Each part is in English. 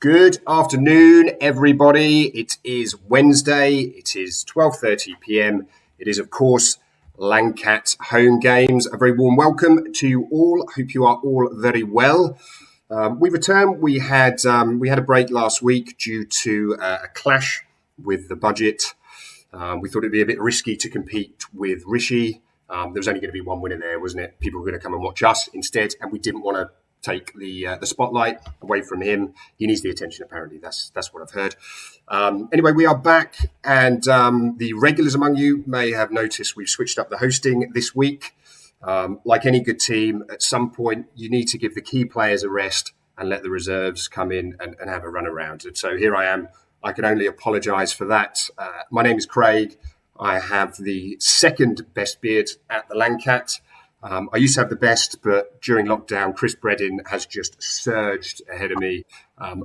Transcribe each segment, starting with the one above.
Good afternoon, everybody. It is Wednesday. It is 12:30 p.m. It is, of course, Langcat Home Games. A very warm welcome to you all. Hope you are all very well. We returned. We had a break last week due to a clash with the budget. We thought it'd be a bit risky to compete with Rishi. There was only going to be one winner there, wasn't it? People were going to come and watch us instead, and we didn't want to take the spotlight away from him. He needs the attention, apparently. That's what I've heard. Anyway, we are back, and the regulars among you may have noticed we've switched up the hosting this week. Like any good team, at some point you need to give the key players a rest and let the reserves come in and have a run around. And so here I am. I can only apologise for that. My name is Craig. I have the second best beard at the Langcat. I used to have the best, but during lockdown, Chris Bredin has just surged ahead of me,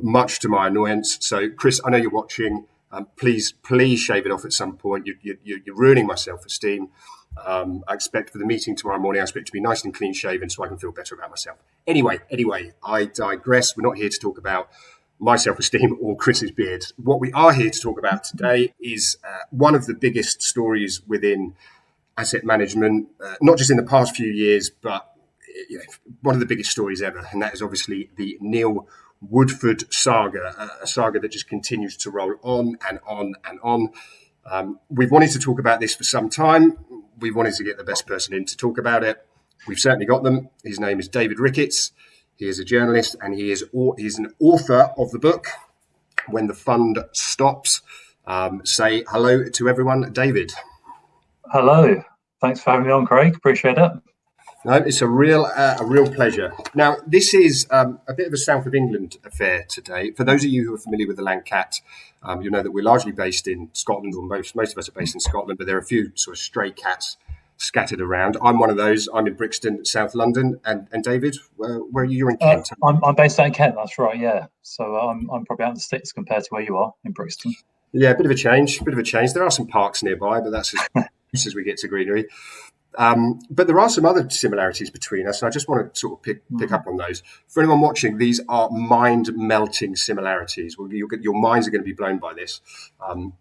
much to my annoyance. So, Chris, I know you're watching. Please shave it off at some point. You're ruining my self-esteem. I expect for the meeting tomorrow morning, I expect to be nice and clean shaven so I can feel better about myself. Anyway, I digress. We're not here to talk about my self-esteem or Chris's beard. What we are here to talk about today is one of the biggest stories within asset management, not just in the past few years, but one of the biggest stories ever. And that is obviously the Neil Woodford saga, a saga that just continues to roll on and on and on. We've wanted to talk about this for some time. We've wanted to get the best person in to talk about it. We've certainly got them. His name is David Ricketts. He is a journalist and he's an author of the book, When the Fund Stops. Say hello to everyone, David. Hello. Thanks for having me on, Craig. Appreciate it. No, it's a real pleasure. Now, this is a bit of a South of England affair today. For those of you who are familiar with the Langcat, you know that we're largely based in Scotland, or most of us are based in Scotland, but there are a few sort of stray cats scattered around. I'm one of those. I'm in Brixton, South London. And David, where are you? You're in Kent. I'm based out in Kent, that's right, yeah. So I'm probably out in the sticks compared to where you are in Brixton. Yeah, a bit of a change. There are some parks nearby, but that's as we get to greenery. But there are some other similarities between us, and I just want to sort of pick up on those. For anyone watching, these are mind-melting similarities. Well, your minds are going to be blown by this.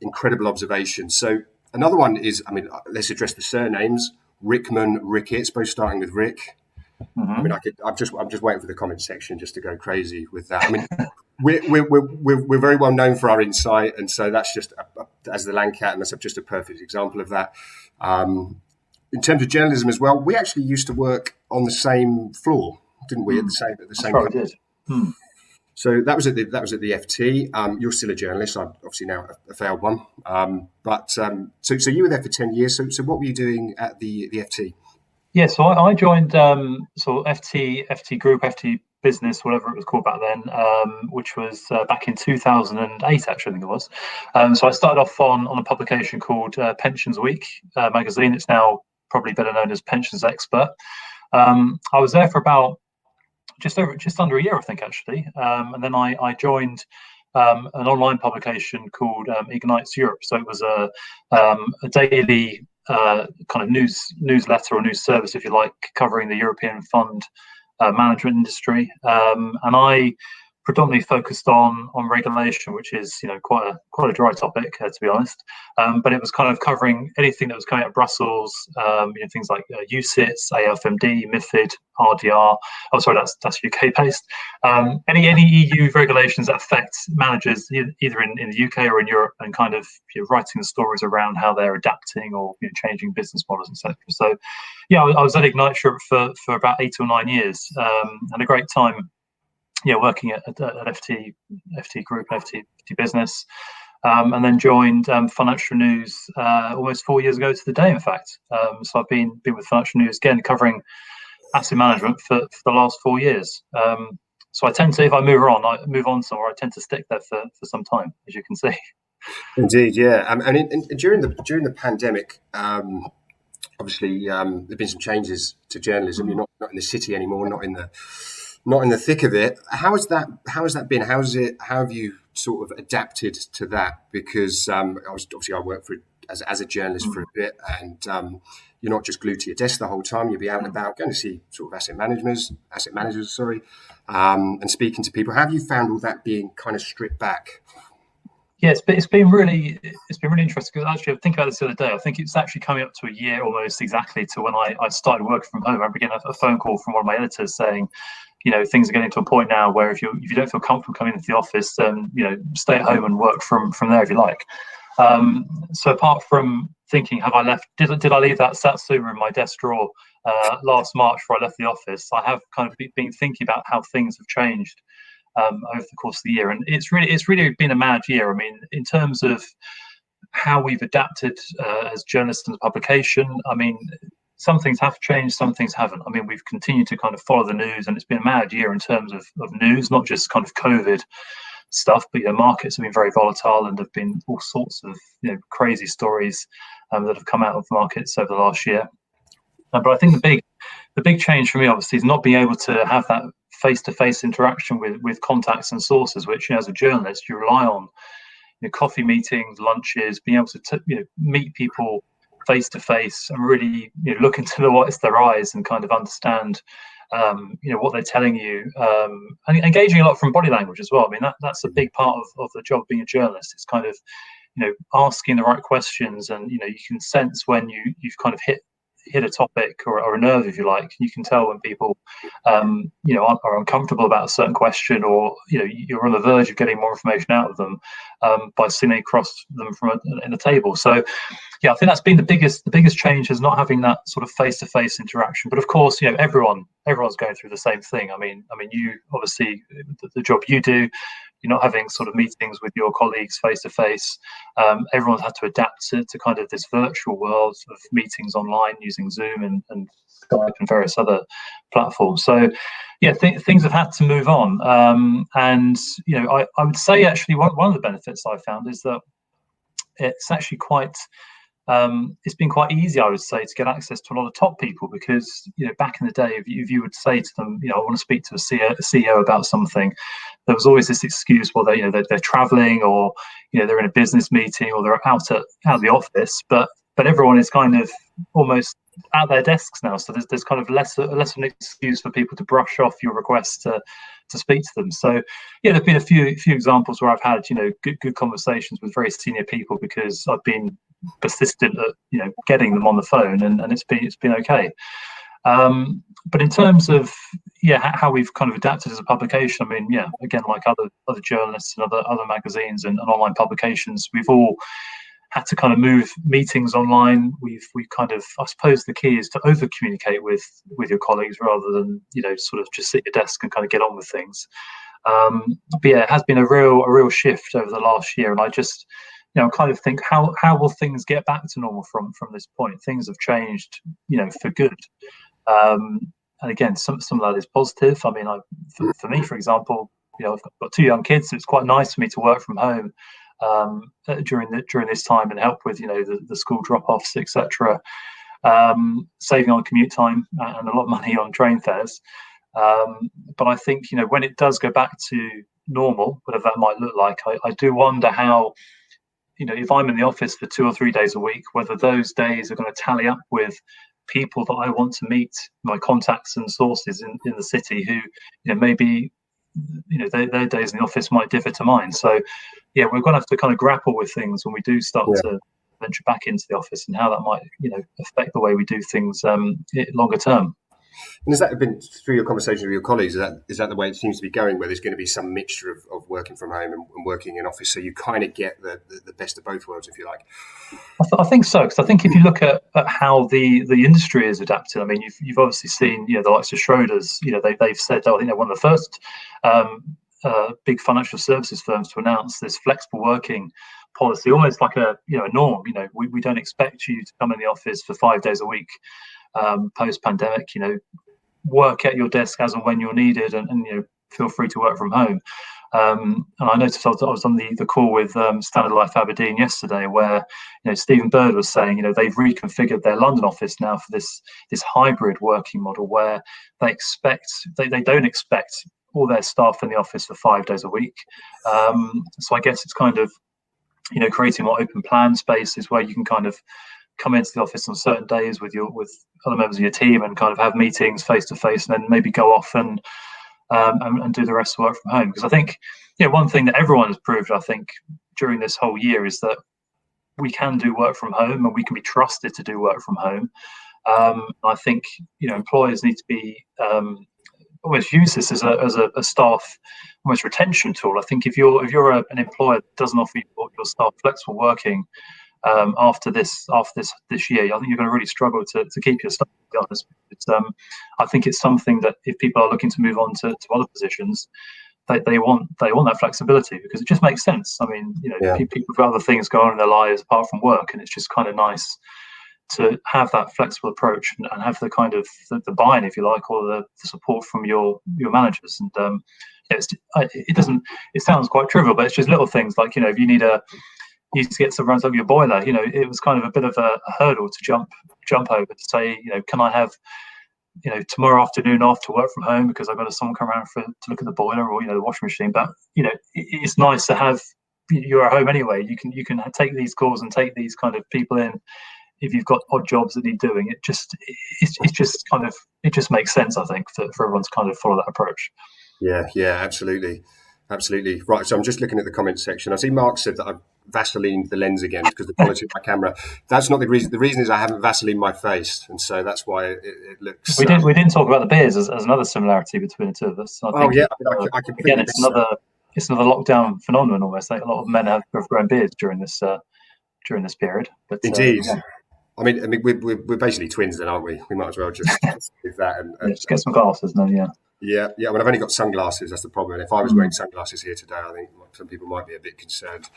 Incredible observation. So another one is, let's address the surnames. Rickman, Ricketts, both starting with Rick. Mm-hmm. I'm just waiting for the comment section just to go crazy with that. We're very well known for our insight, and so that's just as the Langcat, and that's just a perfect example of that. In terms of journalism as well, we actually used to work on the same floor, didn't we? At the same. That's right, we did. So that was at the FT. You're still a journalist. I'm obviously now a failed one. So you were there for 10 years. So what were you doing at the FT? Yeah, so I joined FT Group, FT Business, whatever it was called back then, which was back in 2008, actually, I think it was. So I started off on a publication called Pensions Week magazine. It's now probably better known as Pensions Expert. I was there for about just under a year, I think, actually. And then I joined an online publication called Ignites Europe. So it was a daily kind of newsletter or news service, if you like, covering the European fund management industry, and I predominantly focused on regulation, which is quite a dry topic, to be honest. But it was kind of covering anything that was coming out of Brussels, things like UCITS, AFMD, MiFID, RDR. Oh, sorry, that's UK based. Any EU regulations that affect managers either in the UK or in Europe, and kind of writing the stories around how they're adapting or changing business models, etc. So, yeah, I was at Ignite Europe for about 8 or 9 years, and a great time. Working at FT Group, FT Business, and then joined Financial News almost 4 years ago to the day, in fact. So I've been with Financial News again, covering asset management for the last 4 years. So I tend to, if I move on somewhere, I tend to stick there for some time, as you can see. Indeed, yeah. And during the pandemic, obviously there've been some changes to journalism. You're not in the city anymore, not in the thick of it. How has that been? How have you sort of adapted to that? Because I worked as a journalist for a bit, and you're not just glued to your desk the whole time. You'll be out and about, going to see sort of asset managers, and speaking to people. How have you found all that being kind of stripped back? Yeah, it's been really interesting, because actually I think about this the other day. I think it's actually coming up to a year almost exactly to when I started working from home. I began a phone call from one of my editors saying, things are getting to a point now where if you don't feel comfortable coming into the office, then stay at home and work from there if you like. So apart from thinking, have I left? Did I leave that Satsuma in my desk drawer last March before I left the office? I have kind of been thinking about how things have changed over the course of the year, and it's really been a mad year. I mean, in terms of how we've adapted as journalists in the publication, I mean, some things have changed, some things haven't. I mean, we've continued to kind of follow the news, and it's been a mad year in terms of news, not just kind of COVID stuff, but markets have been very volatile, and there've been all sorts of crazy stories that have come out of markets over the last year. But I think the big change for me, obviously, is not being able to have that face-to-face interaction with contacts and sources, which as a journalist you rely on. Coffee meetings, lunches, being able to meet people face to face and really look into their eyes and kind of understand what they're telling you, and engaging a lot from body language as well. I mean, that's a big part of the job of being a journalist. It's kind of asking the right questions, and you can sense when you've kind of hit a topic or a nerve, if you like. You can tell when people are uncomfortable about a certain question, or you're on the verge of getting more information out of them by sitting across them in a table. So yeah, I think that's been the biggest change, is not having that sort of face-to-face interaction. But of course, everyone's going through the same thing. I mean, you obviously, the job you do, you're not having sort of meetings with your colleagues face to face. Everyone's had to adapt to kind of this virtual world of meetings online using Zoom and Skype and various other platforms. So yeah, things have had to move on. And I would say actually one of the benefits I found is that it's actually it's been quite easy, I would say, to get access to a lot of top people, because back in the day, if you would say to them, I want to speak to a CEO about something, there was always this excuse, well, they're traveling, or they're in a business meeting, or they're out of the office. But everyone is kind of almost at their desks now, so there's kind of less of an excuse for people to brush off your request to speak to them. So yeah, there've been a few examples where I've had good conversations with very senior people, because I've been persistent at getting them on the phone, and it's been okay. But in terms of how we've kind of adapted as a publication, I mean, again, like other journalists and other magazines and online publications, we've all had to kind of move meetings online. We've kind of, I suppose the key is to over communicate with your colleagues, rather than sort of just sit at your desk and kind of get on with things. But yeah, it has been a real shift over the last year, and I just kind of think, how will things get back to normal from this point? Things have changed for good. And again, some of that is positive. I mean, for me, for example, I've got two young kids, so it's quite nice for me to work from home during this time, and help with the school drop-offs, etc. Saving on commute time and a lot of money on train fares. But I think when it does go back to normal, whatever that might look like, I do wonder how, if I'm in the office for 2 or 3 days a week, whether those days are going to tally up with people that I want to meet, my contacts and sources in the city, who maybe their days in the office might differ to mine. So yeah, we're going to have to kind of grapple with things when we do start to venture back into the office, and how that might affect the way we do things longer term. And has that been, through your conversation with your colleagues, is that the way it seems to be going, where there's going to be some mixture of working from home and working in office, so you kind of get the best of both worlds, if you like? I think so, because I think if you look at how the industry is adapted, I mean, you've obviously seen the likes of Schroders. They've said, I think they're one of the first big financial services firms to announce this flexible working policy, almost like a norm. We don't expect you to come in the office for 5 days a week post pandemic. Work at your desk as and when you're needed, and feel free to work from home. And I noticed I was on the call with Standard Life Aberdeen yesterday, where Stephen Bird was saying they've reconfigured their London office now for this hybrid working model, where they don't expect all their staff in the office for 5 days a week. So I guess it's kind of creating more open plan spaces where you can kind of come into the office on certain days with other members of your team and kind of have meetings face to face, and then maybe go off and do the rest of the work from home. Because I think, one thing that everyone has proved, I think, during this whole year is that we can do work from home and we can be trusted to do work from home. I think employers need to be almost use this as a staff almost retention tool. I think if you're an employer that doesn't offer your staff flexible working after this year, I think you're going to really struggle to keep your staff. To be honest, I think it's something that if people are looking to move on to other positions, they want that flexibility, because it just makes sense. I mean, people have other things going on in their lives apart from work, and it's just kind of nice to have that flexible approach and have the kind of the buy-in, if you like, or the support from your managers. And it sounds quite trivial, but it's just little things like, if you need to get some runs over your boiler, it was kind of a bit of a hurdle to jump over to say, can I have tomorrow afternoon off to work from home because I've got someone come around to look at the boiler or the washing machine. But it's nice to have, you're at home anyway. You can take these calls and take these kind of people in if you've got odd jobs that need doing. It just makes sense, I think, for everyone to kind of follow that approach. Yeah, absolutely. Right, so I'm just looking at the comments section. I see Mark said that I've Vaselined the lens again because the quality of my camera. That's not the reason. The reason is I haven't Vaselined my face, and so that's why it looks. We didn't talk about the beers as another similarity between the two of us. I think I completely again, it's another lockdown phenomenon almost. Like a lot of men have grown beards during this period. But indeed. I mean, we're basically twins then, aren't we? We might as well just do that and just get some glasses then, yeah. Yeah. I mean, I've only got sunglasses. That's the problem. And if I was wearing sunglasses here today, I think some people might be a bit concerned.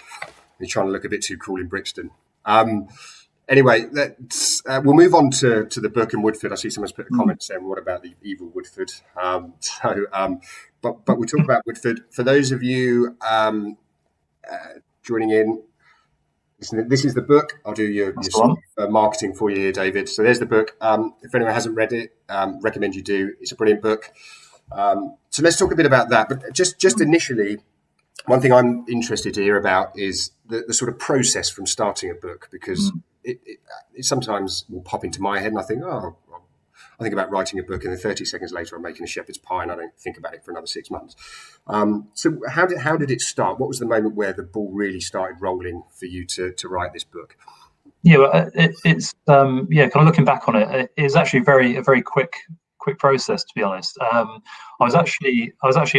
You're trying to look a bit too cool in Brixton. Anyway, we'll move on to the book in Woodford. I see someone's put a comment saying, "What about the evil Woodford?" But we'll talk about Woodford. For those of you joining in, this is the book. I'll do your marketing for you here, David. So there's the book. If anyone hasn't read it, recommend you do. It's a brilliant book. So let's talk a bit about that. But just initially, one thing I'm interested to hear about is the sort of process from starting a book, because it sometimes will pop into my head and I think, I think about writing a book, and then 30 seconds later I'm making a shepherd's pie and I don't think about it for another 6 months. So how did it start? What was the moment where the ball really started rolling for you to write this book? Yeah, well, it's kind of looking back on it, it's actually a very quick process, to be honest. I was actually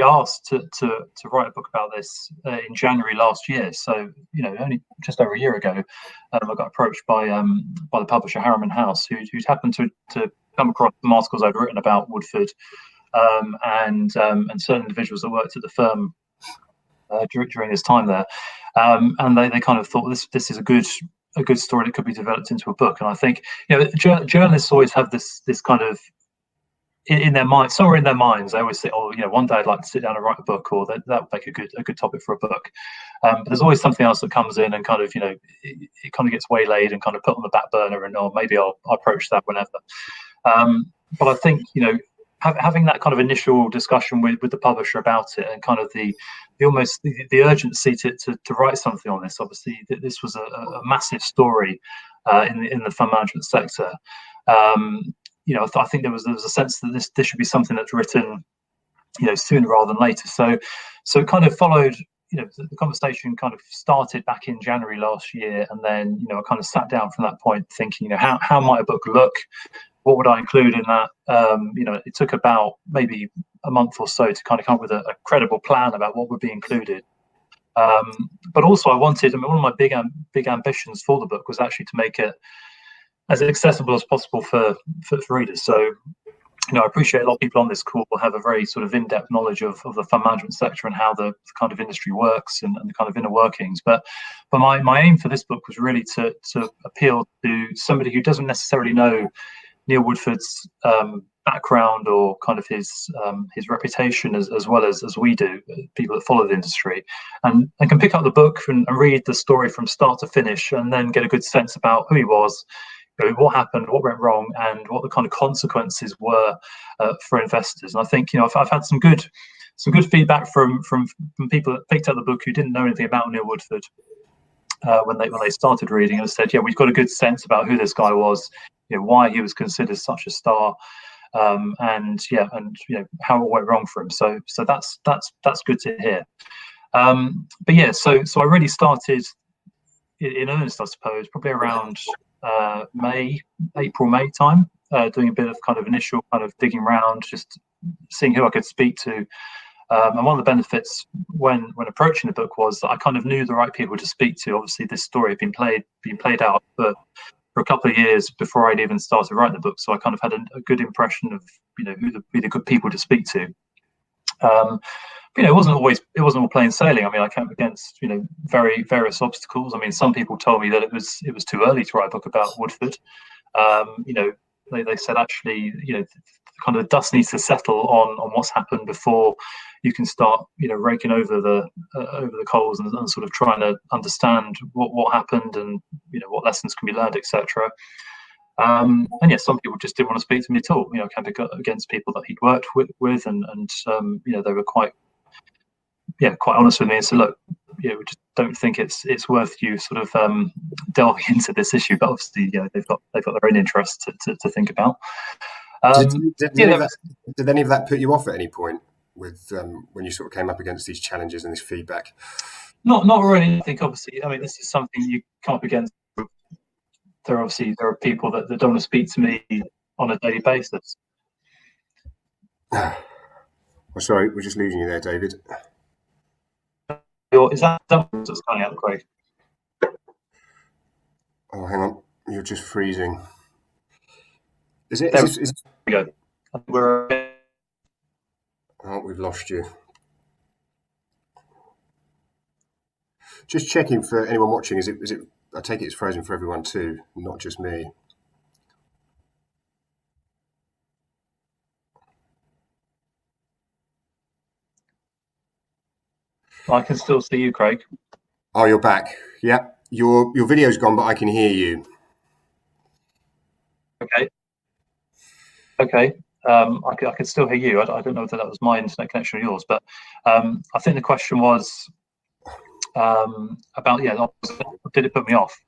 asked to write a book about this in January last year. So only just over a year ago, I got approached by the publisher Harriman House, who's happened to come across some articles I'd written about Woodford and certain individuals that worked at the firm during this time there, and they kind of thought this is a good story that could be developed into a book. And I think journalists always have this kind of in their mind, somewhere in their minds, they always say, one day I'd like to sit down and write a book, or that would make a good topic for a book. But there's always something else that comes in and kind of, it kind of gets waylaid and kind of put on the back burner, and maybe I'll approach that whenever. But I think, having that kind of initial discussion with the publisher about it, and kind of the urgency to write something on this. Obviously, this was a massive story in the fund management sector. I think there was a sense that this should be something that's written, sooner rather than later. So it kind of followed. The conversation kind of started back in January last year, and then I kind of sat down from that point thinking, how might a book look? What would I include in that? It took about maybe a month or so to kind of come up with a credible plan about what would be included. But also, one of my big ambitions for the book was actually to make it as accessible as possible for readers. So, I appreciate a lot of people on this call will have a very sort of in-depth knowledge of the fund management sector and how the kind of industry works and the kind of inner workings. But my aim for this book was really to appeal to somebody who doesn't necessarily know Neil Woodford's background or kind of his reputation as well as we do, people that follow the industry, and can pick up the book and read the story from start to finish, and then get a good sense about who he was, what happened, what went wrong, and what the kind of consequences were for investors. And I think I've had some good feedback from people that picked up the book who didn't know anything about Neil Woodford, when they started reading, and said, yeah, we've got a good sense about who this guy was, why he was considered such a star, and how it went wrong for him. So that's good to hear. But yeah, so I really started in earnest, I suppose, probably around April, May time, doing a bit of kind of initial kind of digging around, just seeing who I could speak to. And one of the benefits when approaching the book was that I kind of knew the right people to speak to. Obviously, this story had been played out for a couple of years before I'd even started writing the book, so I kind of had a good impression of who the good people to speak to. It wasn't all plain sailing. I mean, I came up against various obstacles. I mean, some people told me that it was too early to write a book about Woodford. They said actually, kind of the dust needs to settle on what's happened before you can start raking over the coals and sort of trying to understand what happened and what lessons can be learned, etc. And yeah, some people just didn't want to speak to me at all. I came against people that he'd worked with and they were quite honest with me and said, look, we just don't think it's worth you sort of delving into this issue. But obviously, they've got their own interests to think about. Did any of that put you off at any point with when you sort of came up against these challenges and this feedback? Not really. I think obviously, I mean, this is something you come up against. There are people that don't want to speak to me on a daily basis. Well, sorry, we're just losing you there, David. Is that that's coming out, Craig? Oh, hang on, you're just freezing. Is it? There we go. Oh, we've lost you. Just checking for anyone watching. Is it? I take it it's frozen for everyone too, not just me. I can still see you, Craig. Oh, you're back. Yeah, your video's gone, but I can hear you. Okay. I can still hear you. I don't know whether that was my internet connection or yours, but I think the question was about did it put me off?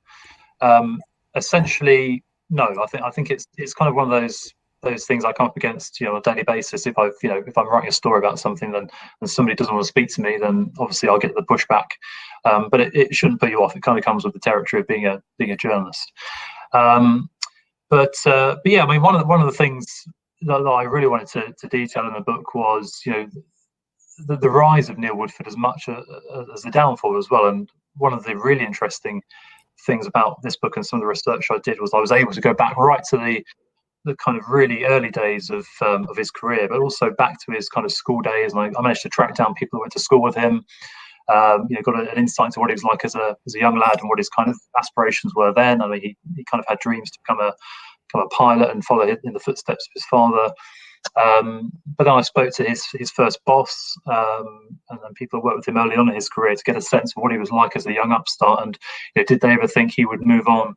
Essentially, no. I think it's kind of one of those things I come up against on a daily basis. If I'm writing a story about something and somebody doesn't want to speak to me, then obviously I'll get the pushback. But it shouldn't put you off. It kind of comes with the territory of being a journalist. But yeah, I mean, one of the things that I really wanted to detail in the book was the rise of Neil Woodford as much as the downfall as well. And one of the really interesting things about this book and some of the research I did was I was able to go back right to the kind of really early days of his career, but also back to his kind of school days. And I managed to track down people who went to school with him. Got an insight to what he was like as a young lad and what his kind of aspirations were then. I mean, he kind of had dreams to become a pilot and follow in the footsteps of his father. But then I spoke to his first boss and then people who worked with him early on in his career to get a sense of what he was like as a young upstart. And did they ever think he would move on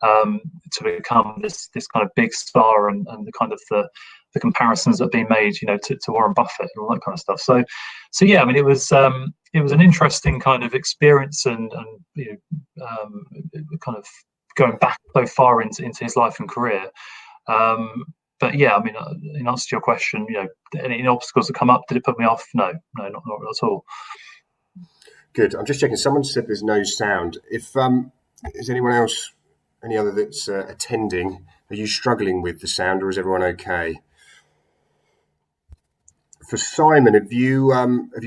to become this kind of big star and the kind of the comparisons that have been made, to Warren Buffett and all that kind of stuff. So yeah, I mean, it was an interesting kind of experience and kind of going back so far into his life and career. But yeah, I mean, in answer to your question, any obstacles that come up, did it put me off? No, not at all. Good. I'm just checking. Someone said there's no sound. If is anyone else, any other that's attending, are you struggling with the sound, or is everyone okay? For Simon, have you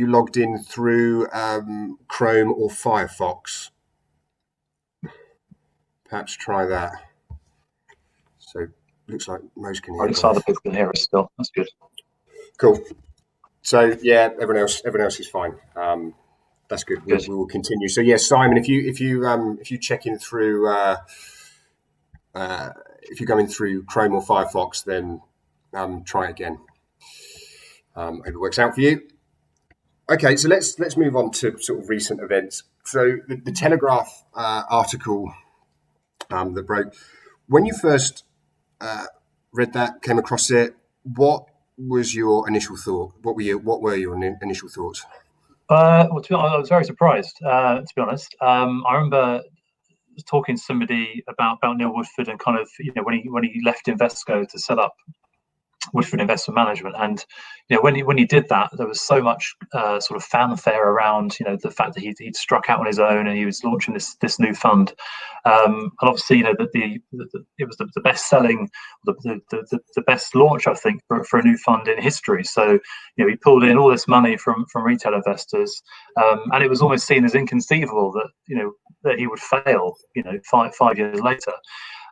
logged in through Chrome or Firefox? Perhaps try that. So looks like most can hear. At least other people can hear us still. That's good. Cool. So yeah, everyone else is fine. That's good. We will continue. So yeah, Simon, if you check in through if you're going through Chrome or Firefox, then try again. Hope it works out for you. Okay, so let's move on to sort of recent events. So the Telegraph article that broke, when you first read that, came across it, what was your initial thought? What were your initial thoughts? Well, I was very surprised, to be honest. I remember talking to somebody about Neil Woodford and kind of, when he left Invesco to set up Woodford Investment Management, and when he did that, there was so much sort of fanfare around the fact that he'd struck out on his own and he was launching this new fund, and obviously that it was the best selling, the best launch, I think, for a new fund in history. So he pulled in all this money from retail investors, and it was almost seen as inconceivable that that he would fail 5 years later.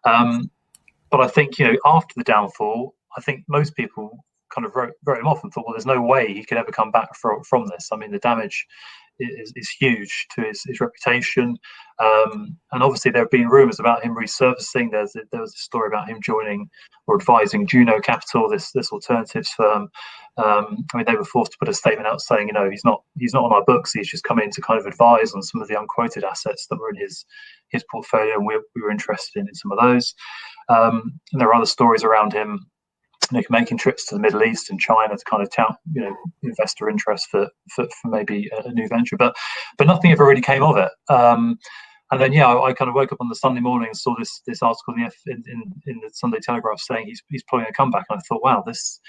But I think after the downfall, I think most people kind of wrote him off and thought, well, there's no way he could ever come back from this. I mean, the damage is huge to his reputation, and obviously there have been rumours about him resurfacing. There was a story about him joining or advising Juno Capital, this alternatives firm. I mean, they were forced to put a statement out saying, he's not on our books. He's just come in to kind of advise on some of the unquoted assets that were in his portfolio, and we were interested in some of those. And there are other stories around him making trips to the Middle East and China to kind of tout, investor interest for maybe a new venture, but nothing ever really came of it. And then I kind of woke up on the Sunday morning and saw this article in the Sunday Telegraph saying he's pulling a comeback, and I thought, wow, this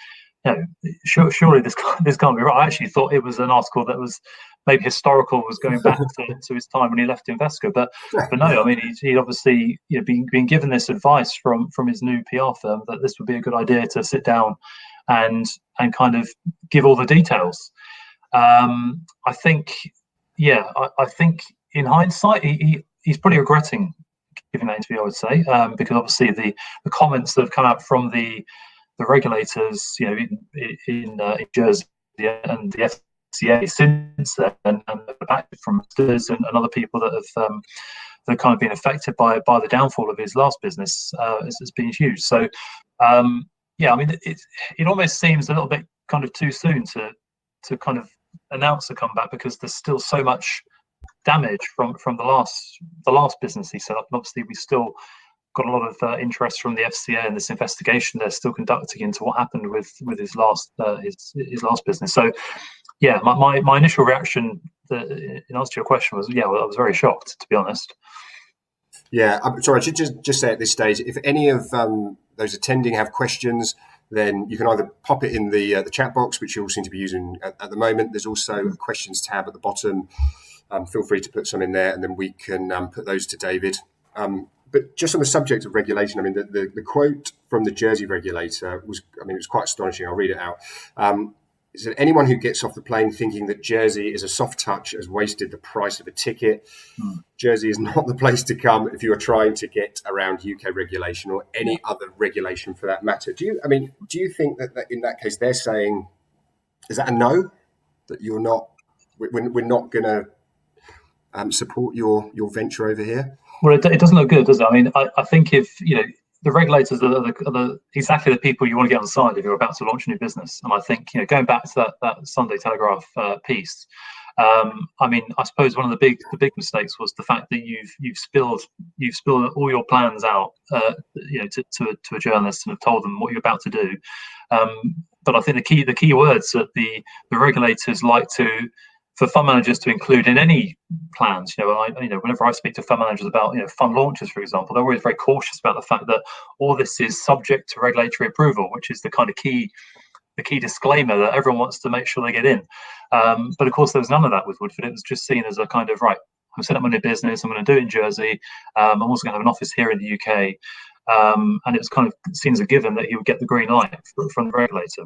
surely this can't be right. I actually thought it was an article that was maybe historical, was going back to his time when he left Invesco, but no. I mean, he obviously been given this advice from his new PR firm that this would be a good idea to sit down and kind of give all the details. I think in hindsight he's probably regretting giving that interview, I would say, because obviously the comments that have come out from the regulators, in Jersey and the FCA since then, and back from investors and other people that have kind of been affected by the downfall of his last business, has been huge. So, I mean, it almost seems a little bit kind of too soon to kind of announce a comeback, because there's still so much damage from the last business he set up, and obviously we still got a lot of interest from the FCA and this investigation they're still conducting into what happened with his last business. So, my initial reaction in answer to your question was, I was very shocked, to be honest. Yeah, I'm sorry. I should just say at this stage, if any of those attending have questions, then you can either pop it in the chat box, which you all seem to be using at the moment. There's also a questions tab at the bottom. Feel free to put some in there, and then we can put those to David. But just on the subject of regulation, I mean, the quote from the Jersey regulator was, it was quite astonishing. I'll read it out. It said, anyone who gets off the plane thinking that Jersey is a soft touch has wasted the price of a ticket. Jersey is not the place to come if you are trying to get around UK regulation or any other regulation for that matter. Do you think that in that case they're saying, is that a no? That we're not going to support your venture over here? Well, it doesn't look good, does it? I mean, I think if the regulators are exactly the people you want to get on side if you're about to launch a new business. And I think going back to that Sunday Telegraph piece, I mean, I suppose one of the big mistakes was the fact that you've spilled all your plans out, to a journalist, and have told them what you're about to do. But I think the key words that the regulators like for fund managers to include in any plans, whenever I speak to fund managers about fund launches, for example, they're always very cautious about the fact that all this is subject to regulatory approval, which is the kind of key disclaimer that everyone wants to make sure they get in. But of course, there was none of that with Woodford. It was just seen as a kind of, right, I'm setting up my new business, I'm going to do it in Jersey. I'm also going to have an office here in the UK, and it was kind of seen as a given that he would get the green light from the regulator.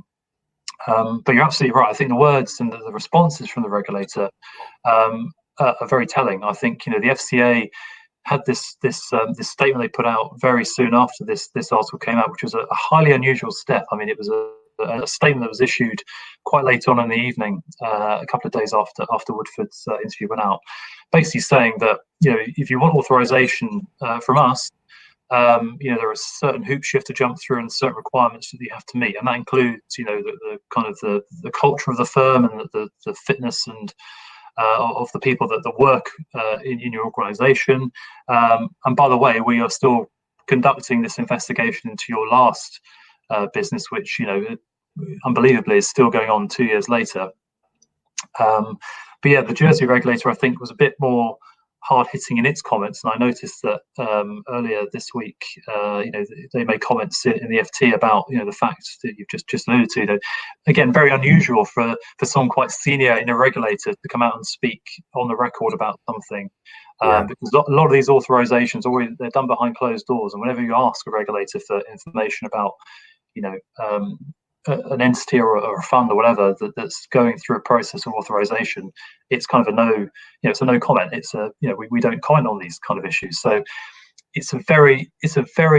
But you're absolutely right. I think the words and the responses from the regulator are very telling. I think the FCA had this statement they put out very soon after this article came out, which was a highly unusual step. I mean, it was a statement that was issued quite late on in the evening, a couple of days after Woodford's interview went out, basically saying that if you want authorization from us, there are certain hoops you have to jump through and certain requirements that you have to meet, and that includes the kind of the culture of the firm and the fitness and of the people that work in your organisation. And by the way, we are still conducting this investigation into your last business, which unbelievably is still going on 2 years later. But the Jersey regulator, I think, was a bit more hard hitting in its comments, and I noticed that earlier this week, they made comments in the FT about the fact that you've just alluded to. That again, very unusual for someone quite senior in a regulator to come out and speak on the record about something, because a lot of these authorizations they're done behind closed doors, and whenever you ask a regulator for information about an entity or a fund or whatever that's going through a process of authorization, it's kind of a no, it's a no comment. It's we don't comment on these kind of issues. So it's a very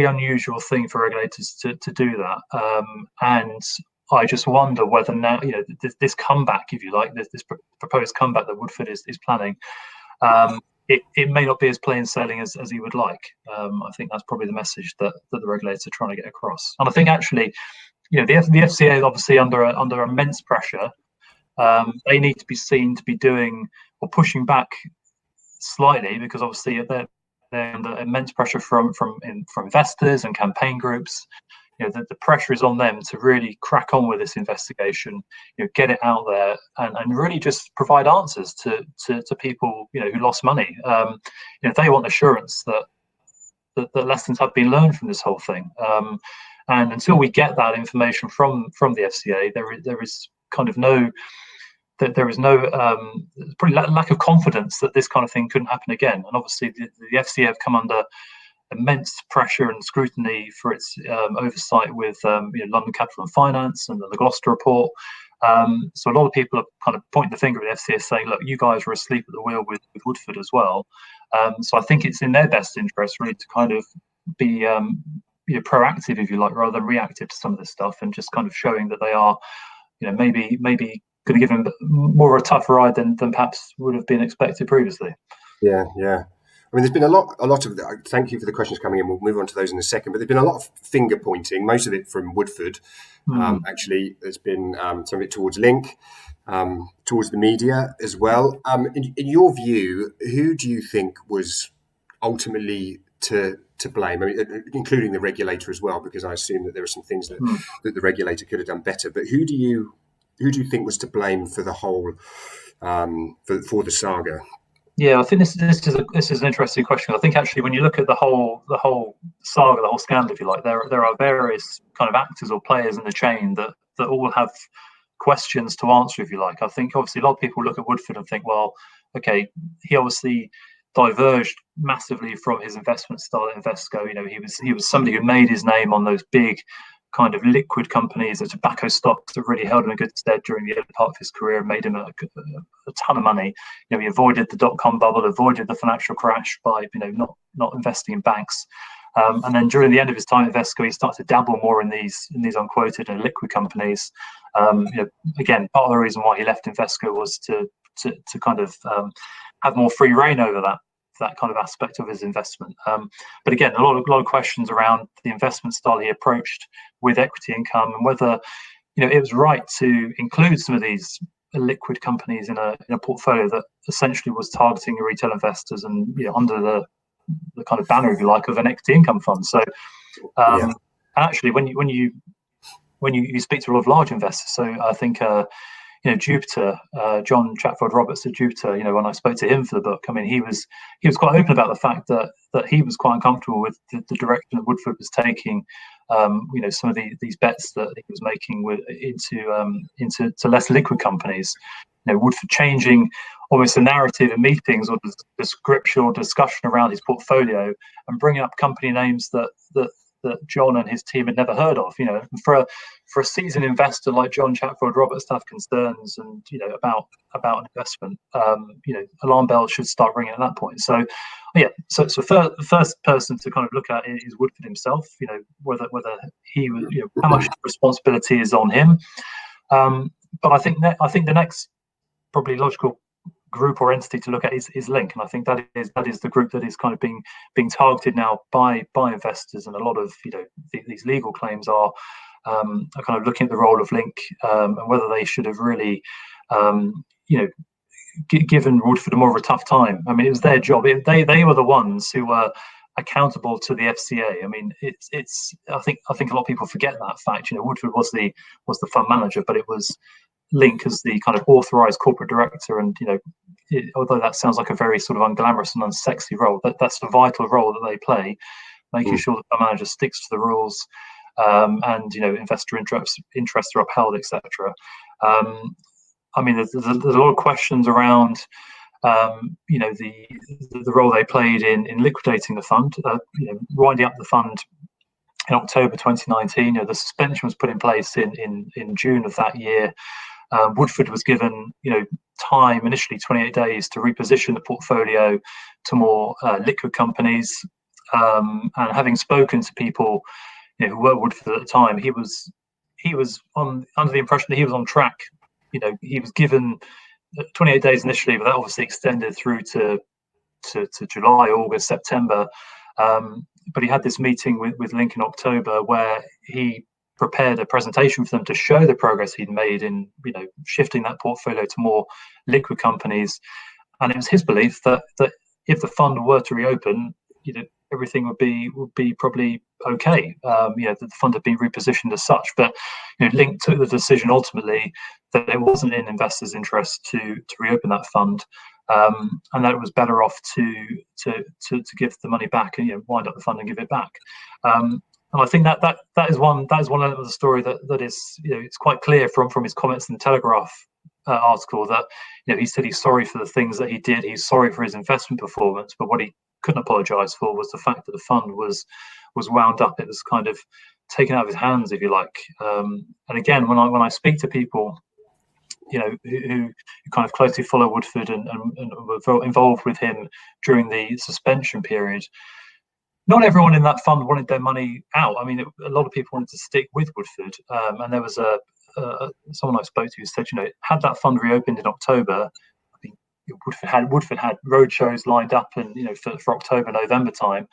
unusual thing for regulators to do that. And I just wonder whether now, this comeback, if you like, this proposed comeback that Woodford is planning, it may not be as plain sailing as he would like. I think that's probably the message that the regulator are trying to get across. And I think actually, the FCA is obviously under immense pressure. They need to be seen to be doing or pushing back slightly, because obviously they're under immense pressure from investors and campaign groups. The pressure is on them to really crack on with this investigation, get it out there, and really just provide answers to people who lost money. They want assurance that lessons have been learned from this whole thing. And until we get that information from the FCA, there is kind of no probably lack of confidence that this kind of thing couldn't happen again. And obviously the FCA have come under immense pressure and scrutiny for its oversight with London Capital and Finance and the Gloucester report. So a lot of people are kind of pointing the finger at the FCA saying, look, you guys were asleep at the wheel with Woodford as well. So I think it's in their best interest really to kind of be proactive, if you like, rather than reactive to some of this stuff, and just kind of showing that they are, maybe going to give them more of a tough ride than perhaps would have been expected previously. Yeah. I mean, there's been a lot of. Thank you for the questions coming in. We'll move on to those in a second. But there's been a lot of finger pointing, most of it from Woodford. Actually, there's been some of it towards Link, towards the media as well. In your view, who do you think was ultimately to blame? I mean, including the regulator as well, because I assume that there are some things that the regulator could have done better. But who do you think was to blame for the whole for the saga? Yeah, I think this is an interesting question. I think actually, when you look at the whole saga, the whole scandal, if you like, there are various kind of actors or players in the chain that all have questions to answer, if you like. I think obviously a lot of people look at Woodford and think, well, okay, he obviously diverged massively from his investment style at Invesco. He was somebody who made his name on those big kind of liquid companies, the tobacco stocks that really held him in good stead during the early part of his career and made him a ton of money. He avoided the dot-com bubble, avoided the financial crash by not investing in banks. And then during the end of his time at Invesco, he started to dabble more in these unquoted and liquid companies. Again, part of the reason why he left Invesco was to kind of have more free reign over that kind of aspect of his investment. But again, a lot of questions around the investment style he approached with equity income, and whether it was right to include some of these liquid companies in a portfolio that essentially was targeting retail investors and under the kind of banner, if you like, of an equity income fund. So actually, when you speak to a lot of large investors, so I think Jupiter, John Chatfield Roberts at Jupiter, when I spoke to him for the book, I mean, he was quite open about the fact that he was quite uncomfortable with the direction that Woodford was taking. Some of these bets that he was making into less liquid companies. Woodford changing almost the narrative in meetings or the description or discussion around his portfolio and bringing up company names that John and his team had never heard of. For a seasoned investor like John Chatfield Roberts to have concerns and about an investment, alarm bells should start ringing at that point. So the first person to kind of look at it is Woodford himself. Whether he was, how much responsibility is on him. But I think the next probably logical group or entity to look at is Link, and I think that is the group that is kind of being targeted now by investors, and a lot of these legal claims are kind of looking at the role of Link and whether they should have really given Woodford more of a tough time. I mean, it was their job. They were the ones who were accountable to the FCA. I mean, I think a lot of people forget that fact. Woodford was the fund manager, but it was Link as the kind of authorized corporate director, and although that sounds like a very sort of unglamorous and unsexy role, that's a vital role that they play, making sure that the manager sticks to the rules, and investor interests are upheld, etc. I mean, there's a lot of questions around the role they played in liquidating the fund, winding up the fund in October 2019. The suspension was put in place in June of that year. Woodford was given time, initially 28 days, to reposition the portfolio to more liquid companies. And having spoken to people who were Woodford at the time, he was under the impression that he was on track. He was given 28 days initially, but that obviously extended through to July, August, September. But he had this meeting with Link in October where he prepared a presentation for them to show the progress he'd made in shifting that portfolio to more liquid companies. And it was his belief that if the fund were to reopen, everything would be probably okay. The fund had been repositioned as such, but Link took the decision ultimately that it wasn't in investors' interest to reopen that fund, and that it was better off to give the money back and wind up the fund and give it back. And I think that is one element of the story that is it's quite clear from his comments in the Telegraph article that he said he's sorry for the things that he did. He's sorry for his investment performance, but what he couldn't apologise for was the fact that the fund was wound up. It was kind of taken out of his hands, if you like. And again, when I speak to people, who kind of closely follow Woodford and were involved with him during the suspension period, not everyone in that fund wanted their money out. I mean, a lot of people wanted to stick with Woodford, and there was someone I spoke to who said, had that fund reopened in October, I think Woodford had roadshows lined up, and for October, November time,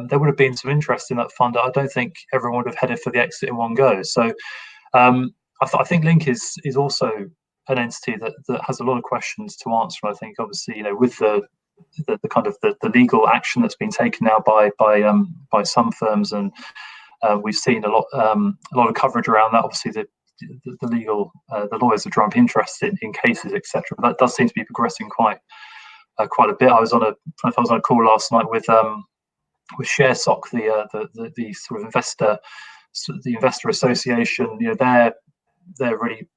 there would have been some interest in that fund. I don't think everyone would have headed for the exit in one go. So I think Link is also an entity that has a lot of questions to answer. And I think obviously, with the kind of the legal action that's been taken now by some firms, and we've seen a lot of coverage around that. Obviously, the legal the lawyers are drawing up interest in cases, etc. But that does seem to be progressing quite a bit. I was on a call last night with ShareSoc, the sort of investor association. They're really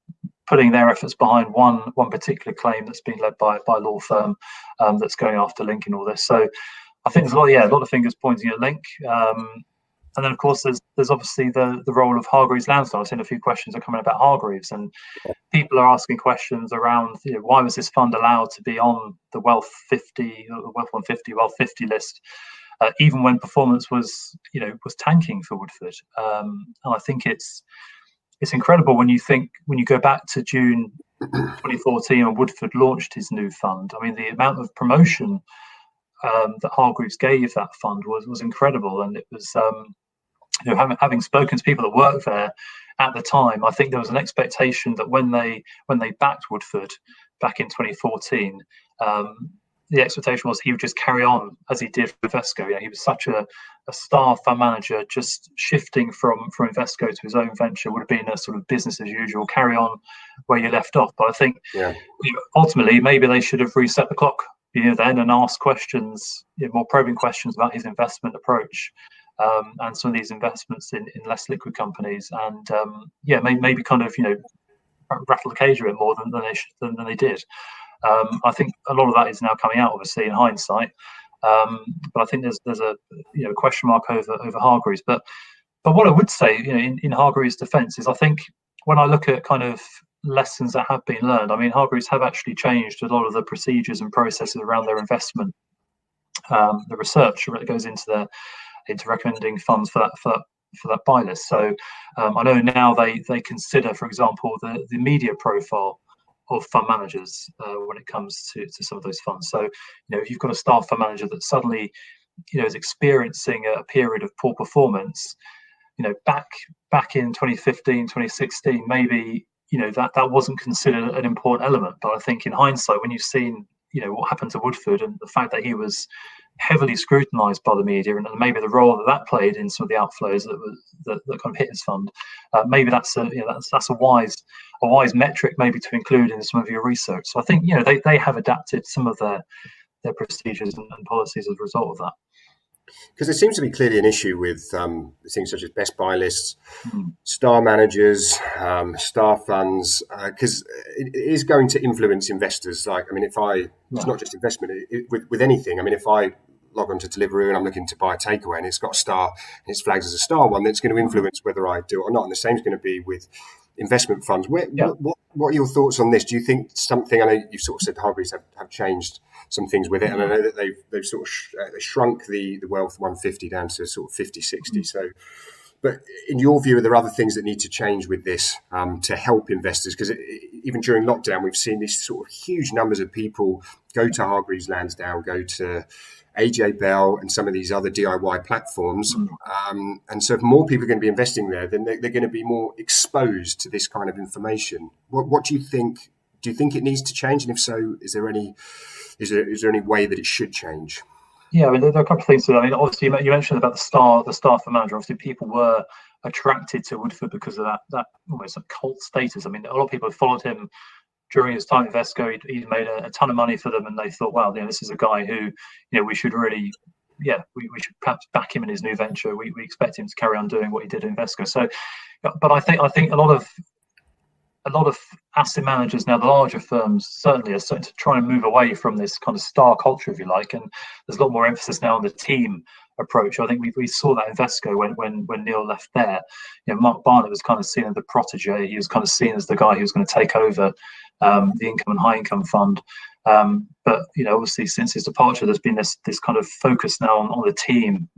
putting their efforts behind one particular claim that's been led by a law firm that's going after Link and all this. So I think there's a lot of fingers pointing at Link. And then of course there's obviously the role of Hargreaves Lansdown. I've seen a few questions are coming about Hargreaves, and people are asking questions around why was this fund allowed to be on the Wealth 50, Wealth 150, Wealth 50 list, even when performance was tanking for Woodford. And I think it's incredible when you go back to June 2014 when Woodford launched his new fund. I mean, the amount of promotion that Hargreaves gave that fund was incredible, and it was having spoken to people that worked there at the time, I think there was an expectation that when they backed Woodford back in 2014, the expectation was he would just carry on as he did for Invesco. He was such a star fund manager. Just shifting from Invesco to his own venture would have been a sort of business as usual, carry on where you left off. But I think ultimately maybe they should have reset the clock then and asked questions, more probing questions about his investment approach, and some of these investments in less liquid companies, and maybe kind of rattle the cage a bit more than they did. I think a lot of that is now coming out, obviously, in hindsight. But I think there's a question mark over Hargreaves. But what I would say, in Hargreaves' defence, is I think when I look at kind of lessons that have been learned, I mean, Hargreaves have actually changed a lot of the procedures and processes around their investment, the research that goes into recommending funds for that buy list. So I know now they consider, for example, the media profile of fund managers when it comes to some of those funds. So if you've got a staff fund manager that suddenly is experiencing a period of poor performance, back in 2015, 2016, maybe that wasn't considered an important element. But I think in hindsight, when you've seen what happened to Woodford and the fact that he was heavily scrutinised by the media, and maybe the role that played in some of the outflows that kind of hit his fund, maybe that's a wise wise metric maybe to include in some of your research. So I think they have adapted some of their procedures and policies as a result of that. Because there seems to be clearly an issue with things such as best buy lists, star managers, star funds, because it is going to influence investors. It's not just investment, with anything. I mean, if I log on to Deliveroo and I'm looking to buy a takeaway and it's got a star and it's flagged as a star one, that's going to influence whether I do it or not. And the same is going to be with investment funds. What are your thoughts on this? Do you think something, I know you sort of said Hargreaves have changed some things with it, and I know that they've sort of shrunk the wealth 150 down to sort of 50, 60. So, but in your view, are there other things that need to change with this to help investors? Because even during lockdown, we've seen these sort of huge numbers of people go to Hargreaves Lansdown, go to AJ Bell and some of these other DIY platforms. And so if more people are going to be investing there, then they're going to be more exposed to this kind of information. What do you think? Do you think it needs to change? And if so, is there any way that it should change? Yeah, I mean, there are a couple of things. I mean, obviously, you mentioned about the star for manager. Obviously, people were attracted to Woodford because of that almost a cult status. I mean, a lot of people have followed him during his time at Invesco. He'd made a ton of money for them, and they thought, wow, this is a guy who, we should really, we should perhaps back him in his new venture. We expect him to carry on doing what he did at Invesco. So, but I think a lot of asset managers now, the larger firms certainly are starting to try and move away from this kind of star culture, if you like, and there's a lot more emphasis now on the team approach. I think we saw that in Invesco when Neil left there. Mark Barnett was kind of seen as the protege. He was kind of seen as the guy who was going to take over the income and high income fund. But obviously since his departure, there's been this kind of focus now on the team,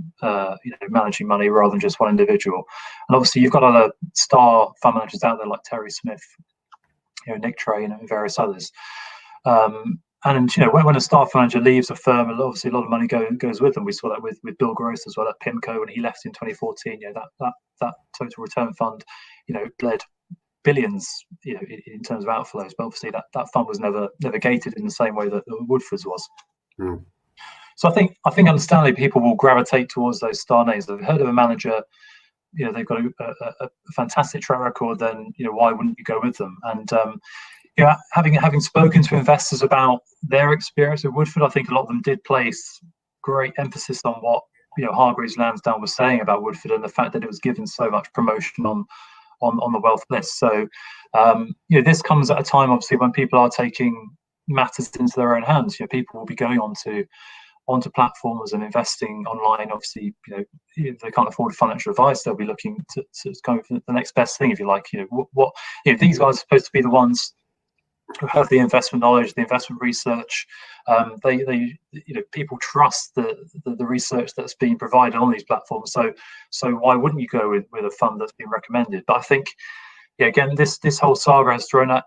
managing money rather than just one individual. And obviously you've got other star fund managers out there like Terry Smith, Nick Trey, and various others. And when a star fund manager leaves a firm, obviously a lot of money goes with them. We saw that with Bill Gross as well at PIMCO when he left in 2014. That total return fund, bled billions, in terms of outflows. But obviously that fund was never gated in the same way that Woodford's was. So I think understandably people will gravitate towards those star names. They've heard of a manager, they've got a fantastic track record. Then why wouldn't you go with them? And having spoken to investors about their experience with Woodford, I think a lot of them did place great emphasis on what Hargreaves Lansdown was saying about Woodford and the fact that it was given so much promotion on the wealth list. So this comes at a time obviously when people are taking matters into their own hands. People will be going onto platforms and investing online. Obviously, if they can't afford financial advice, they'll be looking to go for the next best thing, if you like. These guys are supposed to be the ones who have the investment knowledge, the investment research. People trust the research that's being provided on these platforms. So why wouldn't you go with a fund that's been recommended? But I think, again, this whole saga has thrown that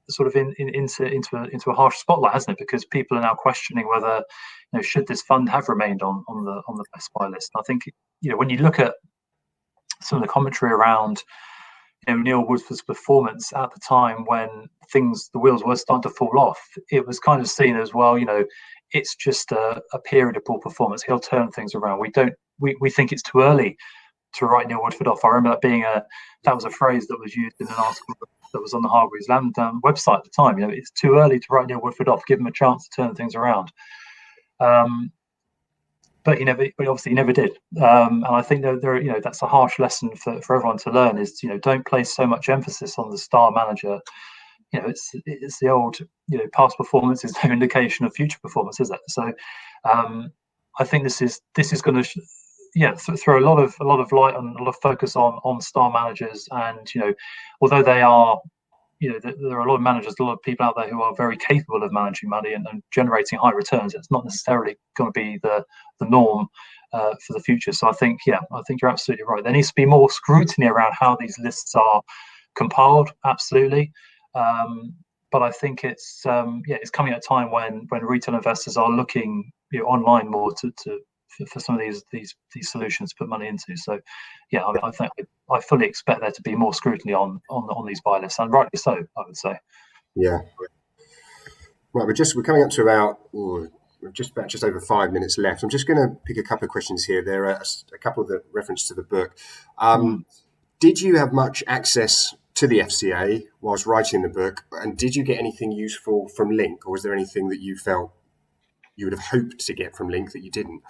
sort of into a harsh spotlight, hasn't it? Because people are now questioning whether should this fund have remained on the best buy list. And I think when you look at some of the commentary around Neil Woodford's performance at the time when the wheels were starting to fall off, it was kind of seen as, well, it's just a period of poor performance. He'll turn things around. We think it's too early to write Neil Woodford off. I remember that was a phrase that was used in an article that was on the Hargreaves Lansdown website at the time. It's too early to write Neil Woodford off. Give him a chance to turn things around. But obviously he never did. And I think that that's a harsh lesson for everyone to learn, is don't place so much emphasis on the star manager. It's the old past performance is no indication of future performance, is it? So I think this is going to throw a lot of light and a lot of focus on star managers. And although they are there are a lot of managers, a lot of people out there who are very capable of managing money and generating high returns, it's not necessarily going to be the norm for the future. So I think you're absolutely right. There needs to be more scrutiny around how these lists are compiled, absolutely. But I think it's coming at a time when retail investors are looking online more for some of these solutions to put money into. So I fully expect there to be more scrutiny on these buy lists, and rightly so, I would say. Yeah. Right, we're coming up to about just over 5 minutes left. I'm just going to pick a couple of questions here. There are a couple of the reference to the book. Did you have much access to the FCA whilst writing the book, and did you get anything useful from Link, or was there anything that you felt you would have hoped to get from Link that you didn't?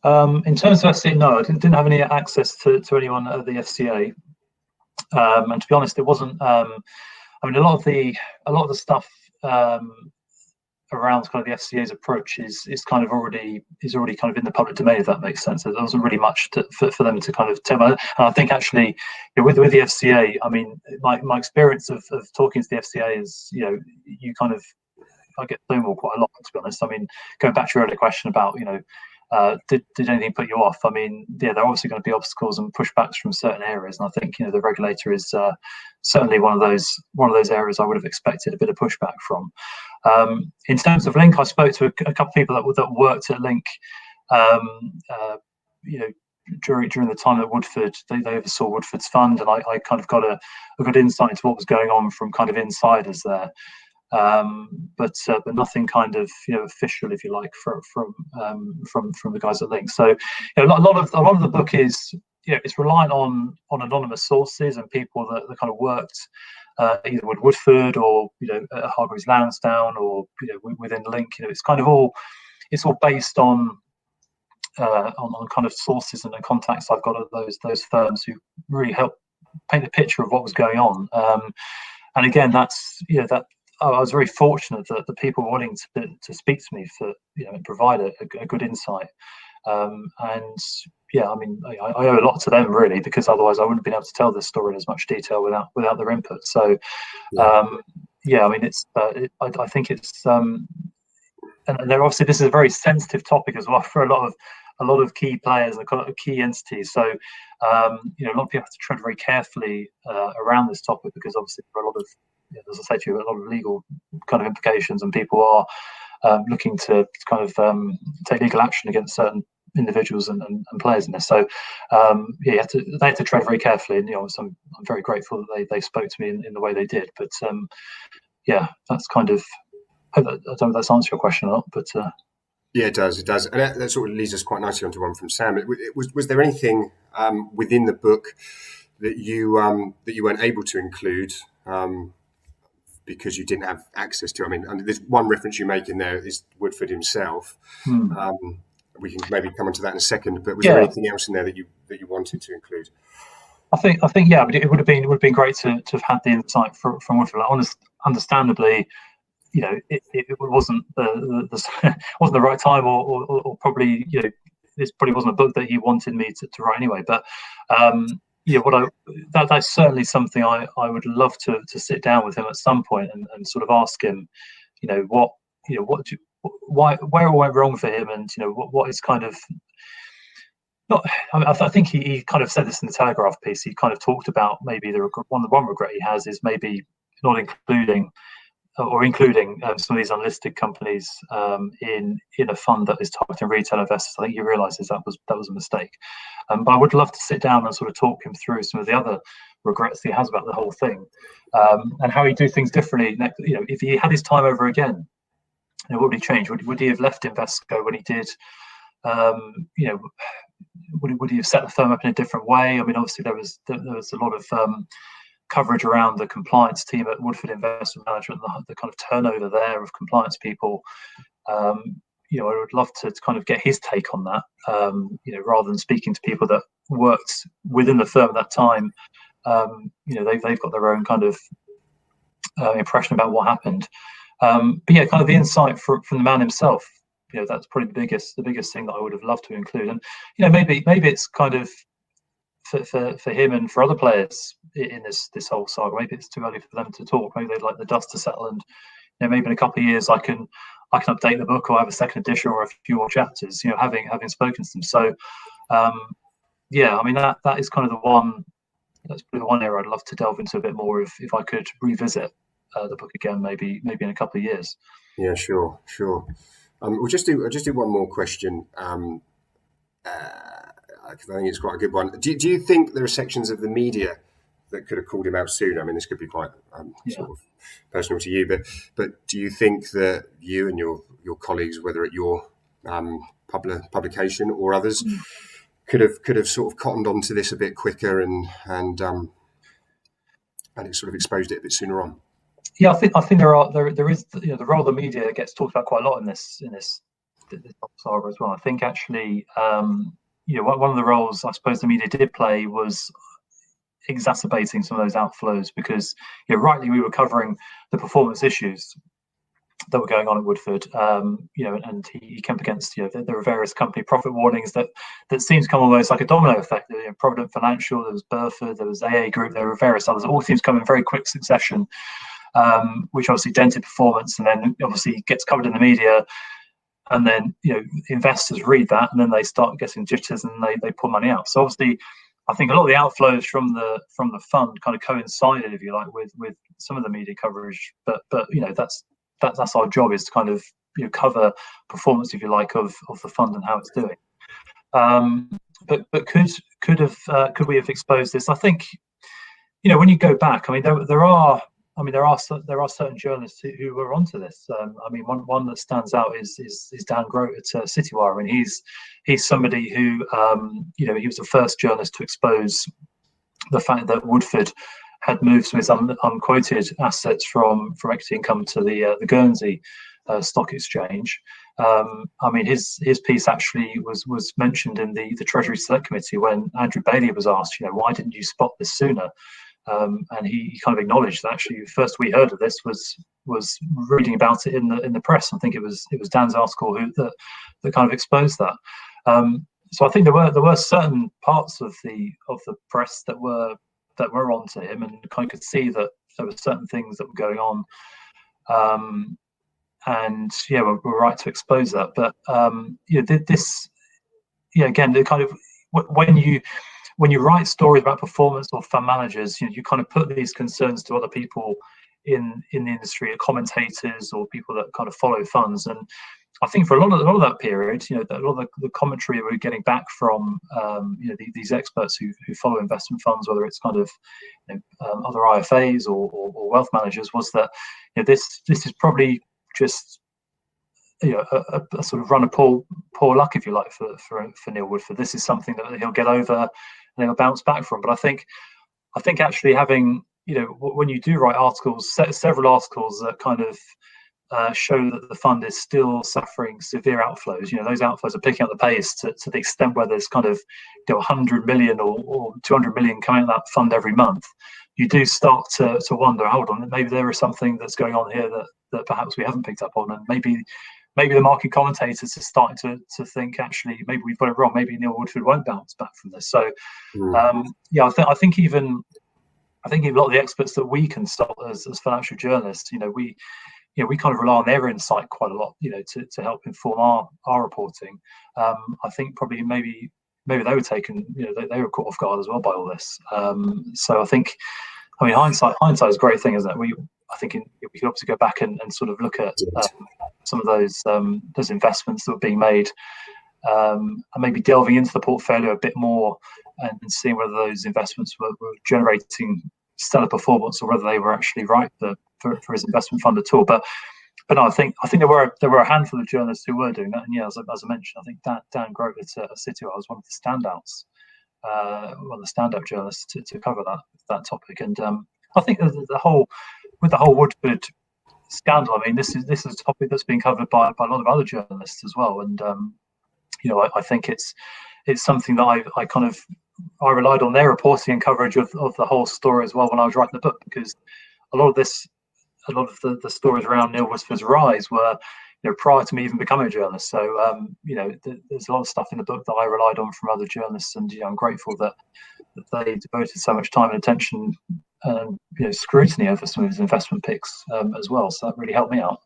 In terms of FCA, no, I didn't have any access to anyone at the FCA, and to be honest, it wasn't. I mean, a lot of the stuff around kind of the FCA's approach is already kind of in the public domain, if that makes sense. There wasn't really much for them to kind of tell. And I think actually, with the FCA, I mean, my experience of talking to the FCA is, I get stonewalled quite a lot, to be honest. I mean, going back to your earlier question about, did anything put you off? I mean, yeah, there are obviously going to be obstacles and pushbacks from certain areas, and I think the regulator is certainly one of those areas I would have expected a bit of pushback from. In terms of Link, I spoke to a couple of people that worked at Link, during the time at Woodford. They oversaw Woodford's fund, and I kind of got a good insight into what was going on from kind of insiders there. But nothing kind of official, if you like, from the guys at Link. So a lot of the book is it's reliant on anonymous sources and people that kind of worked either with Woodford or at Hargreaves Lansdown or within Link. It's kind of all based on kind of sources and the contacts I've got at those firms who really help paint a picture of what was going on. And again, that's I was very fortunate that the people were willing to speak to me for and provide a good insight. And yeah, I mean, I owe a lot to them really, because otherwise I wouldn't have been able to tell this story in as much detail without their input. So yeah, I mean, I think it's and they're obviously, this is a very sensitive topic as well for a lot of key players and key entities. So a lot of people have to tread very carefully around this topic, because obviously there are a lot of, as I say to you, a lot of legal kind of implications, and people are looking to kind of take legal action against certain individuals and players in this. So they have to tread very carefully, and so I'm very grateful that they spoke to me in the way they did. But yeah, that's kind of, I don't know if that's answered your question or not, but yeah, it does, and that sort of leads us quite nicely onto one from Sam. Was there anything within the book that you weren't able to include because you didn't have access to? I mean, there's one reference you make in there is Woodford himself. We can maybe come onto that in a second. But was there anything else in there that you wanted to include? I think yeah, but it would have been great to have had the insight from Woodford. Understandably, it wasn't wasn't the right time, or probably this probably wasn't a book that he wanted me to write anyway. But that's certainly something I would love to sit down with him at some point and sort of ask him, where it went wrong for him, and what is kind of not. I mean, I think he kind of said this in the Telegraph piece. He kind of talked about maybe the one regret he has is maybe not including some of these unlisted companies in a fund that is targeting retail investors. I think he realises that was a mistake. But I would love to sit down and sort of talk him through some of the other regrets he has about the whole thing, and how he'd do things differently. If he had his time over again, what would he change? Would he have left Invesco when he did? Would he have set the firm up in a different way? I mean, obviously there was a lot of coverage around the compliance team at Woodford Investment Management, the kind of turnover there of compliance people. I would love to kind of get his take on that, rather than speaking to people that worked within the firm at that time. They've got their own kind of impression about what happened. But yeah, kind of the insight from the man himself. That's probably the biggest thing that I would have loved to include. And maybe it's kind of for him and for other players in this whole saga. Maybe it's too early for them to talk. Maybe they'd like the dust to settle, and maybe in a couple of years I can update the book or have a second edition or a few more chapters. Having spoken to them. So yeah, I mean that is kind of the one. That's probably the one area I'd love to delve into a bit more if I could revisit the book again, maybe in a couple of years. Yeah, sure. We'll just do one more question. I think it's quite a good one. Do you think there are sections of the media that could have called him out sooner? I mean, this could be quite sort of personal to you, but do you think that you and your colleagues, whether at your publication or others, could have sort of cottoned onto this a bit quicker and and it sort of exposed it a bit sooner on. Yeah, I think there is the role of the media gets talked about quite a lot in this saga as well. I think actually one of the roles I suppose the media did play was exacerbating some of those outflows, because rightly we were covering the performance issues that were going on at Woodford, and he came against, there were various company profit warnings that seemed to come almost like a domino effect. Provident Financial, there was Burford, there was AA Group, there were various others. All seems to come in very quick succession, which obviously dented performance, and then obviously gets covered in the media, and then investors read that, and then they start getting jitters, and they pull money out. So obviously, I think a lot of the outflows from the fund kind of coincided, if you like, with some of the media coverage. But that's our job, is to kind of cover performance, if you like, of the fund and how it's doing. But could we have exposed this? I think when you go back, I mean there are certain journalists who were onto this. I mean one that stands out is Dan Grote at Citywire. I mean he's somebody who he was the first journalist to expose the fact that Woodford had moved some of his unquoted assets from equity income to the Guernsey stock exchange. I mean, his piece actually was mentioned in the Treasury Select Committee when Andrew Bailey was asked, why didn't you spot this sooner? And he kind of acknowledged that actually first we heard of this was reading about it in the press. I think it was Dan's article that kind of exposed that. So I think there were certain parts of the press that were onto him, and kind of could see that there were certain things that were going on, and we're right to expose that. But again, the kind of when you write stories about performance or fund managers, you kind of put these concerns to other people in the industry, commentators or people that kind of follow funds. And I think for a lot of that period, a lot of the commentary we're getting back from these experts who follow investment funds, whether it's kind of other IFAs or wealth managers, was that this is probably just a sort of run of poor luck, if you like, for Neil Woodford. This is something that he'll get over and he'll bounce back from. But I think actually having when you do write articles, several articles that kind of show that the fund is still suffering severe outflows. Those outflows are picking up the pace to the extent where there's kind of 100 million or 200 million coming out of that fund every month. You do start to wonder, hold on, maybe there is something that's going on here that perhaps we haven't picked up on, and maybe the market commentators are starting to think actually maybe we've got it wrong. Maybe Neil Woodford won't bounce back from this. So I think even a lot of the experts that we consult as financial journalists, we kind of rely on their insight quite a lot, to help inform our reporting. I think probably maybe they were taken, they were caught off guard as well by all this. So I think, hindsight is a great thing, isn't it? I think we could obviously go back and sort of look at some of those investments that were being made, and maybe delving into the portfolio a bit more and seeing whether those investments were generating stellar performance or whether they were actually right for his investment fund at all. But no, I think there were a handful of journalists who were doing that, and as I mentioned, I think Dan Grote at Citywire was one of the standouts, one of the standout journalists to cover that topic. And I think the whole Woodford scandal, this is a topic that's been covered by a lot of other journalists as well. And I think it's something that I relied on their reporting and coverage of the whole story as well when I was writing the book, because a lot of the stories around Neil Woodford's rise were prior to me even becoming a journalist. So there's a lot of stuff in the book that I relied on from other journalists, and I'm grateful that they devoted so much time and attention and scrutiny over some of his investment picks as well. So that really helped me out.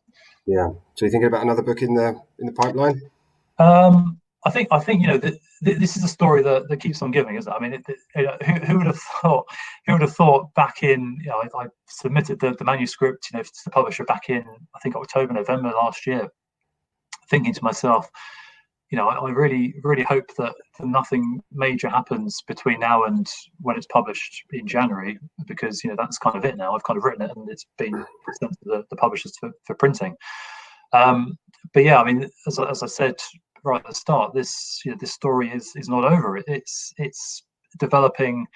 Yeah. So you thinking about another book in the pipeline? I think this is a story that keeps on giving, isn't it? Who would have thought? Who would have thought back in? I submitted the manuscript, to the publisher back in, I think, October, November last year, thinking to myself, I really, really hope that nothing major happens between now and when it's published in January, because that's kind of it now. I've kind of written it and it's been sent to the publishers for printing. But yeah, as I said right at the start, this story is not over. It's developing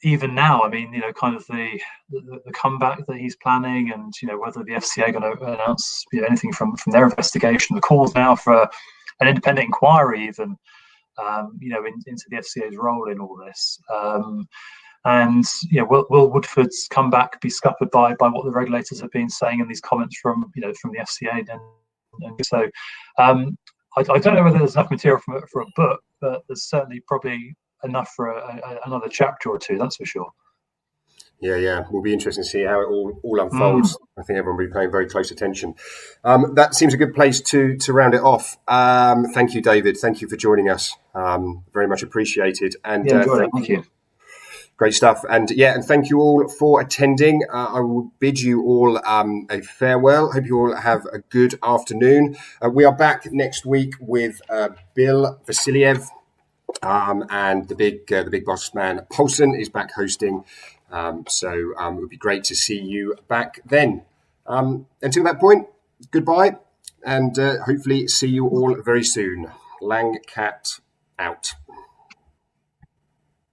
even now, I mean, kind of the comeback that he's planning, and whether the FCA are going to announce anything from their investigation, the calls now for an independent inquiry, even into the FCA's role in all this. And will Woodford's comeback be scuppered by what the regulators have been saying in these comments from from the FCA? And so I don't know whether there's enough material for a book, but there's certainly probably enough for another chapter or two, that's for sure. Yeah. Will be interesting to see how it all unfolds. I think everyone will be paying very close attention. That seems a good place to round it off. Thank you, David. Thank you for joining us. Very much appreciated. And Thank you. Great stuff. And thank you all for attending. I will bid you all a farewell. Hope you all have a good afternoon. We are back next week with Bill Vasiliev, and the big boss man Paulson is back hosting. So it would be great to see you back then. Until that point, goodbye, and hopefully see you all very soon. Langcat out.